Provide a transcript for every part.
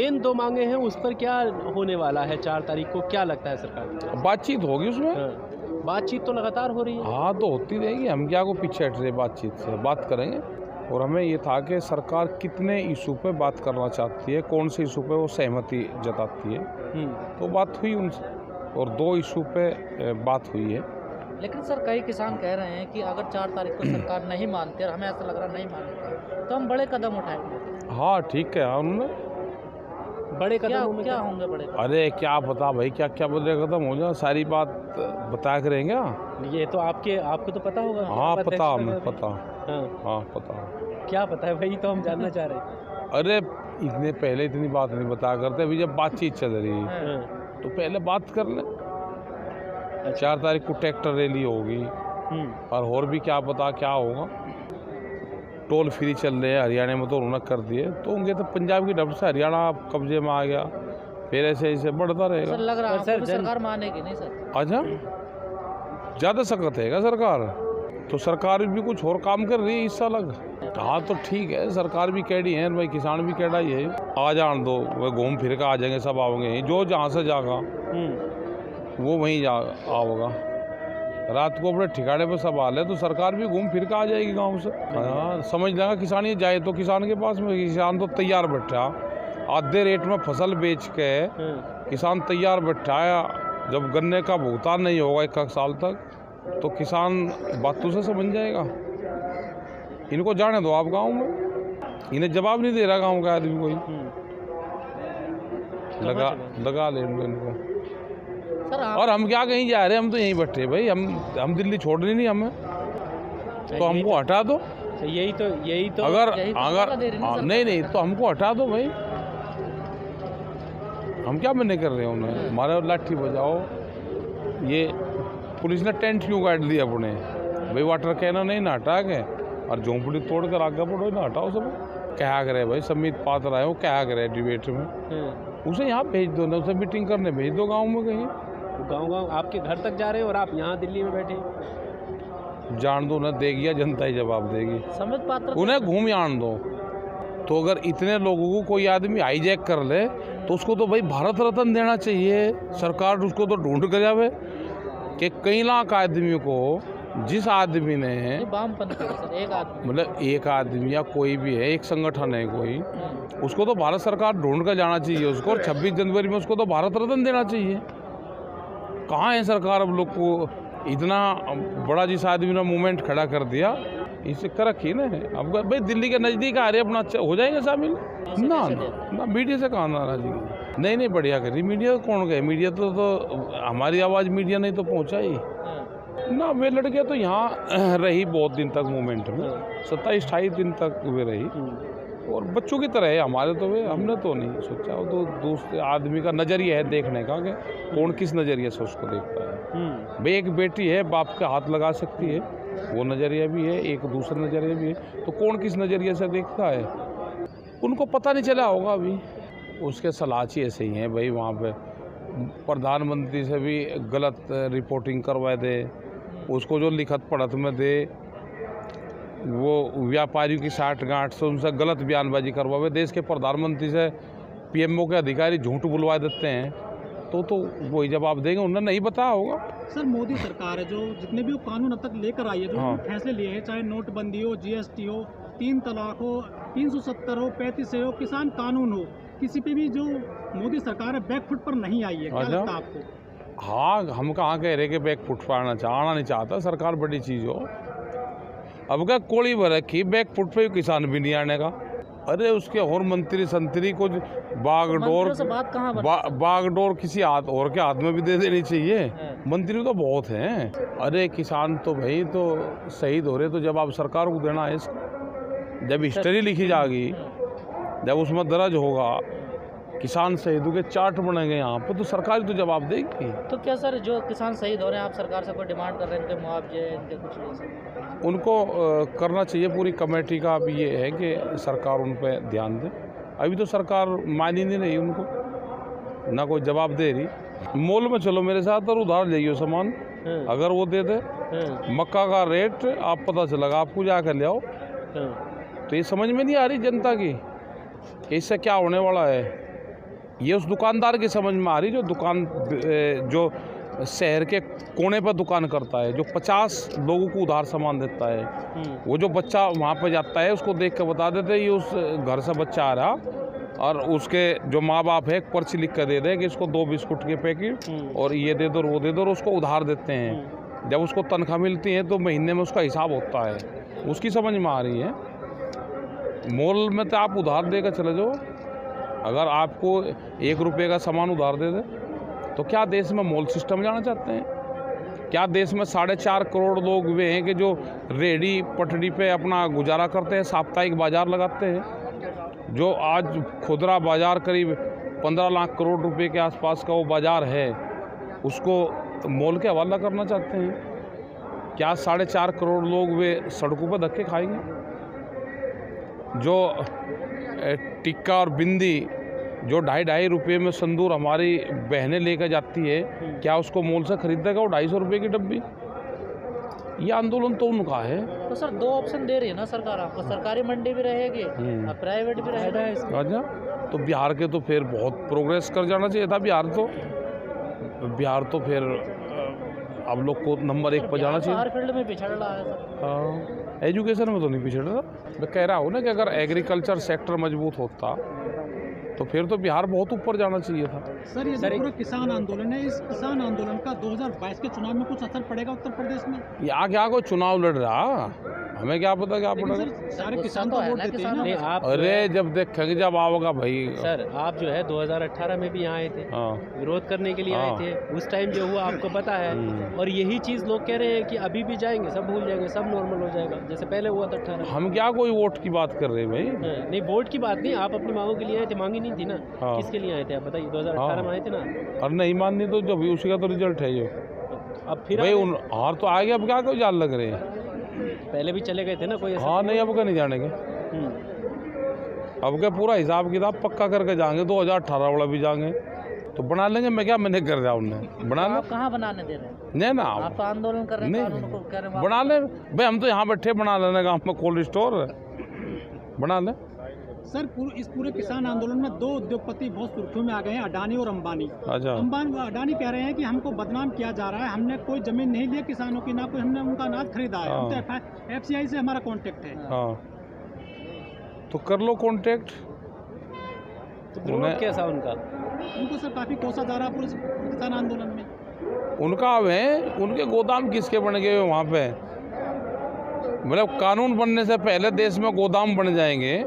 Main 2 मांगे हैं, उस पर क्या होने वाला है 4 तारीख को, क्या लगता है सरकार? बातचीत होगी उसमें। हाँ, बातचीत तो लगातार हो रही है। हाँ, तो होती रहेगी, हम क्या को पीछे हट रहे बातचीत से, बात करेंगे। और हमें ये था कि सरकार कितने इशू पे बात करना चाहती है, कौन से इशू पे वो सहमति जताती है, तो बात हुई उनसे और 2 इशू पे बात हुई है। लेकिन सर कई किसान कह रहे हैं कि अगर 4 तारीख को सरकार नहीं मानती और हमें ऐसा लग रहा नहीं मानेगी तो हम बड़े कदम उठाएंगे। हाँ, ठीक है, उन्होंने बड़े क्या कदमों में क्या होंगे बड़े कदम? अरे क्या पता भाई, क्या क्या बड़े कदम हो जाए, सारी बात बता करेंगे। ये तो आपको तो पता होगा। हाँ, आप पता, अध्यक्ष हमें हैं अभी। पता। हाँ, हाँ, पता। क्या पता है भाई, तो हम जानना चाह रहे हैं। अरे इतने पहले इतनी बात नहीं बता करते, अभी जब बातचीत चल रही है हाँ, तो पहले बात कर ले। 4 तारीख को ट्रैक्टर रैली होगी और भी क्या पता क्या होगा। टोल फ्री चल रहे हैं हरियाणा में, तो उन्होंने कर दिए, तो उनके तो पंजाब की डब से हरियाणा कब्जे में आ गया, फिर ऐसे ऐसे बढ़ता रहेगा। सर लग रहा है सर, आपको भी सरकार मानेगी नहीं सर? अच्छा, ज़्यादा सख्त है क्या सरकार? तो सरकार भी कुछ और काम कर रही है इस साल। हाँ, तो ठीक है, सरकार भी कैडी है भाई, किसान भी कैडा ही है। आ जान दो, वह घूम फिर के आ जाएंगे, सब आओगे, जो जहाँ से जागा वो वहीं जा आओगा। रात को अपने ठिकाने पर सब आ ले तो सरकार भी घूम फिर के आ जाएगी गांव से। हाँ, समझ लेगा किसान ये जाए तो किसान के पास में, किसान तो तैयार बैठा, आधे रेट में फसल बेच के किसान तैयार बैठा है। जब गन्ने का भुगतान नहीं होगा 1 साल तक तो किसान बातों से समझ जाएगा। इनको जाने दो आप गांव में, इन्हें जवाब नहीं दे रहा गांव का आदमी कोई। लगा ले इनको। सर और हम क्या कहीं जा रहे हैं, हम तो यहीं बैठे भाई, हम दिल्ली छोड़ रही नहीं हमें, तो हमको हटा दो। यही तो अगर सलाह दे रही ना सरकार। नहीं तो हमको हटा दो भाई, हम क्या मना कर रहे हैं उन्हें, हमारे लाठी बजाओ। ये पुलिस ने टेंट क्यों काट दिया अपने भाई, वाटर कैनर नहीं ना हटा के और झोंपड़ी तोड़ कर आगे बढ़ो ना हटाओ सब। क्या करे भाई, समित पात्र आए हो, क्या करे डिबेट में, उसे यहाँ भेज दो ना, उसे मीटिंग करने भेज दो गाँव में कहीं। गांव आपके घर तक जा रहे हो और आप यहाँ दिल्ली में बैठे। जान दो ना, देगी या जनता ही जवाब देगी। समित पात्र उन्हें घूम आन दो। तो अगर इतने लोगों को कोई आदमी हाईजैक कर ले तो उसको तो भाई भारत रत्न देना चाहिए। सरकार उसको तो ढूंढ कर जावे कि कई लाख आदमियों को, जिस आदमी ने वामपंथी है सर, एक आदमी मतलब एक आदमी या कोई भी है, एक संगठन है कोई, उसको तो भारत सरकार ढूंढ कर जाना चाहिए उसको, और 26 जनवरी में उसको तो भारत रत्न देना चाहिए। कहाँ है सरकार अब लोग को इतना बड़ा, जिस आदमी ने मूवमेंट खड़ा कर दिया, इसे कर रखी ना। अब भाई दिल्ली के नज़दीक आ रहे, अपना हो जाएंगे शामिल। ना मीडिया से कहाँ नाराजगी, नहीं बढ़िया करी। मीडिया कौन गए, मीडिया तो हमारी आवाज़ मीडिया नहीं तो पहुँचाई ना। वे लड़के तो यहाँ रही बहुत दिन तक मूवमेंट में, 27-28 दिन तक वे रही, और बच्चों की तरह है हमारे तो वे, हमने तो नहीं सोचा। वो तो दूसरे आदमी का नज़रिया है देखने का कि कौन किस नज़रिए से उसको देखता है। भाई एक बेटी है, बाप के हाथ लगा सकती है, वो नज़रिया भी है, एक दूसरा नज़रिया भी है, तो कौन किस नज़रिए से देखता है उनको पता नहीं चला होगा अभी। उसके सलाची ऐसे ही हैं भाई, वहाँ पे प्रधानमंत्री से भी गलत रिपोर्टिंग करवा दे, उसको जो लिखत पढ़त में दे, वो व्यापारियों की साठ-गांठ से उनसे गलत बयानबाजी करवावे, देश के प्रधानमंत्री से पीएमओ के अधिकारी झूठ बुलवा देते हैं, तो वही जवाब देंगे। उन्हें नहीं बताया होगा। सर मोदी सरकार है जो जितने भी वो कानून अब तक लेकर आई है, जो फैसले लिए हैं, चाहे नोटबंदी हो, जीएसटी हो, 3 तलाक हो, 370 हो, 35 हो, किसान कानून हो, किसी पे भी जो मोदी सरकार है बैकफुट पर नहीं आई है। क्या लगता है आपको? हाँ, हम कहाँ कह रहे कि बैकफुट पर आना नहीं चाहता सरकार, बड़ी चीज़ हो। अब क्या कोड़ी भर रखी, बैकफुट पे किसान भी नहीं आने का। अरे उसके और मंत्री संतरी को बागडोर किसी हाथ और के हाथ में भी दे देनी चाहिए। मंत्री तो बहुत हैं। अरे किसान तो भाई तो शहीद हो रहे, तो जब आप सरकार को देना है इसका। जब हिस्ट्री लिखी जाएगी, जब उसमें दर्ज होगा, किसान शहीदों के चार्ट बनेंगे यहाँ पर, तो सरकार तो जवाब देगी। तो क्या सर जो किसान शहीद हो रहे हैं, आप सरकार से कोई डिमांड कर रहे हैं, इनके मुआवजे, इनके कुछ नहीं? उनको करना चाहिए। पूरी कमेटी का अब ये है कि सरकार उन पर ध्यान दे। अभी तो सरकार मान ही नहीं रही उनको, ना कोई जवाब दे रही। मॉल में चलो मेरे साथ और उधार ले सामान, अगर वो दे दे। मक्का का रेट आप पता चलेगा, आपको जाकर ले आओ। तो ये समझ में नहीं आ रही जनता की कि इससे क्या होने वाला है। ये उस दुकानदार की समझ में आ रही जो जो शहर के कोने पर दुकान करता है, जो 50 लोगों को उधार सामान देता है। वो जो बच्चा वहाँ पर जाता है उसको देख कर बता देते हैं ये उस घर से बच्चा आ रहा, और उसके जो माँ बाप है एक पर्ची लिख कर दे दे कि इसको 2 बिस्कुट के पैकेट और ये दे दो और वो दे दो, और उसको उधार देते हैं। जब उसको तनख्वाह मिलती है तो महीने में उसका हिसाब होता है, उसकी समझ में आ रही है। मॉल में तो आप उधार देकर चले जाओ, अगर आपको 1 रुपये का सामान उधार दे दे तो क्या देश में मॉल सिस्टम जाना चाहते हैं? क्या देश में 4.5 करोड़ लोग वे हैं कि जो रेहड़ी पटड़ी पे अपना गुजारा करते हैं, साप्ताहिक बाजार लगाते हैं, जो आज खुदरा बाजार करीब 15 लाख करोड़ रुपए के आसपास का वो बाजार है, उसको मॉल के हवाला करना चाहते हैं? क्या 4.5 करोड़ लोग वे सड़कों पर धक्के खाएंगे? जो टिक्का और बिंदी जो 2.5 रुपये में संदूर हमारी बहनें लेकर जाती है, क्या उसको मोल से खरीदेगा वो 250 रुपये की डब्बी? ये आंदोलन तो उनका है। तो सर 2 ऑप्शन दे रही है ना सरकार आपको, सरकारी मंडी भी रहेगी और प्राइवेट भी रहेगा। अच्छा, तो बिहार के तो फिर बहुत प्रोग्रेस कर जाना चाहिए था। बिहार तो फिर अब लोग को नंबर 1 पर जाना चाहिए। हर फील्ड में पिछड़ रहा है सर। हाँ, एजुकेशन में तो नहीं पिछड़ रहा। मैं कह रहा हूँ ना कि अगर एग्रीकल्चर सेक्टर मजबूत होता तो फिर तो बिहार बहुत ऊपर जाना चाहिए था। सर ये पूरा किसान आंदोलन है, इस किसान आंदोलन का 2022 के चुनाव में कुछ असर पड़ेगा उत्तर प्रदेश में? यहाँ क्या कोई चुनाव लड़ रहा, हमें क्या पता क्या पड़ेगा। सारे किसान तो वोट देते हैं ना। अरे जब देखेंगे जब आओगा भाई। सर आप जो है 2018 में भी यहाँ आए थे, विरोध करने के लिए आए थे, उस टाइम जो हुआ आपको पता है। और यही चीज़ लोग कह रहे हैं कि अभी भी जाएंगे सब भूल जाएंगे, सब नॉर्मल हो जाएगा जैसे पहले हुआ था 18। हम क्या कोई वोट की बात कर रहे हैं भाई? नहीं वोट की बात नहीं, आप अपनी मांगों के लिए आए थे, मांगी नहीं थी ना। किसके लिए आए थे आप बताइए? 2018 में आए थे ना। और नहीं माननी तो जब उसी का तो रिजल्ट है जो अब फिर भाई हार तो आ गया, अब क्या कोई जाल लग रहे हैं? पहले भी चले गए थे ना कोई। हाँ नहीं, अब क्या नहीं जानेंगे, अब क्या पूरा हिसाब किताब पक्का करके जाएंगे। 2018 वाला भी जाएंगे तो बना लेंगे। मैं क्या मैंने कर दिया उन्हें बना ले। कहाँ बनाने दे रहे हैं? नहीं ना, आप तो आंदोलन कर रहे हैं, कानून को कह रहे हैं बना ले भाई। हम तो यहाँ बैठे बना लेने गाँव में कोल्ड स्टोर बना ले। सर इस पूरे किसान आंदोलन में 2 उद्योगपति बहुत सुर्खियों में आ गए हैं, अडानी और अंबानी। अच्छा, अडानी कह रहे हैं कि हमको बदनाम किया जा रहा है, हमने कोई जमीन नहीं ली किसानों की, ना कोई हमने उनका अनाज खरीदा है। हम तो FCI से हमारा कांटेक्ट है। हाँ तो कर लो कांटेक्ट। तो कैसा उनको सर काफी कोसा जा रहा है पूरे किसान आंदोलन में। उनका अब है, उनके गोदाम किसके बन गए वहाँ पे? मतलब कानून बनने से पहले देश में गोदाम बन जाएंगे।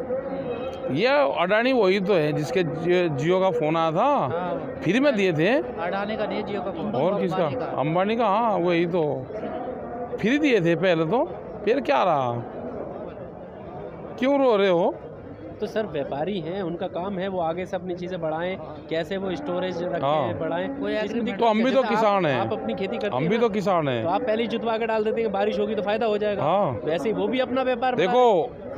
ये अडानी वही तो है जिसके जियो का फोन आया था, फ्री में दिए थे। अडानी का नहीं, जियो का फोन। और किसका? अंबानी का। हाँ वही तो फ्री दिए थे पहले तो, फिर क्या रहा? क्यों रो रहे हो? तो सर व्यापारी हैं, उनका काम है वो आगे से अपनी चीज़ें बढ़ाएं, कैसे वो स्टोरेज रखें, बढ़ाएं। तो हम भी तो किसान हैं, आप अपनी खेती करते हैं, हम भी तो किसान हैं। तो आप पहले ही जुतवा के डाल देते हैं, बारिश होगी तो फायदा हो जाएगा। हाँ वैसे ही वो भी अपना व्यापार। देखो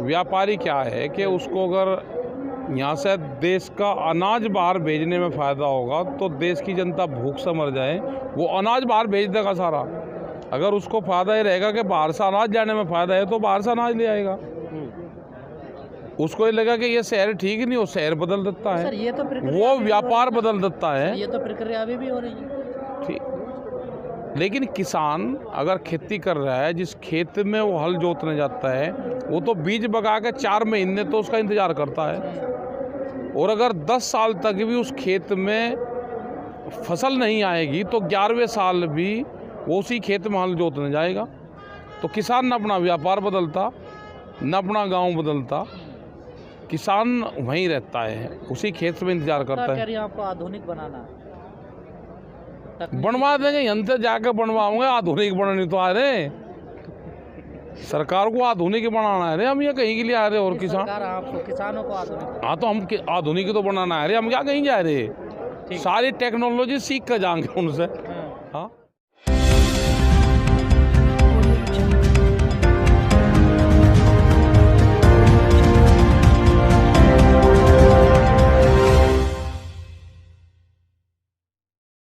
व्यापारी क्या है कि उसको अगर यहाँ से देश का अनाज बाहर भेजने में फ़ायदा होगा तो देश की जनता भूख से मर जाए, वो अनाज बाहर भेज देगा सारा। अगर उसको फ़ायदा ये रहेगा कि बाहर से अनाज जाने में फ़ायदा है तो बाहर से अनाज ले आएगा। उसको ये लगा कि ये शहर ठीक नहीं, वो शहर बदल देता है। सर ये तो वो व्यापार बदल देता है। ये तो प्रक्रिया अभी भी हो रही है। ठीक, लेकिन किसान अगर खेती कर रहा है, जिस खेत में वो हल जोतने जाता है, वो तो बीज बगा के 4 महीने तो उसका इंतज़ार करता है। और अगर 10 साल तक भी उस खेत में फसल नहीं आएगी तो 11वें साल भी वो उसी खेत में हल जोतने जाएगा। तो किसान न अपना व्यापार बदलता, न अपना गांव बदलता, किसान वहीं रहता है, उसी खेत में इंतजार करता है। आपको आधुनिक बनाना बनवा देंगे, यंत्र जाकर बनवाओगे। आधुनिक बननी तो आ रहे, सरकार को आधुनिक बनाना है रे, हम ये कहीं के लिए आ रहे। और किसानों को आधुनिक। हाँ तो हम आधुनिक तो बनाना है रे, हम क्या कहीं जा रहे? सारी टेक्नोलॉजी सीख कर जाएंगे उनसे।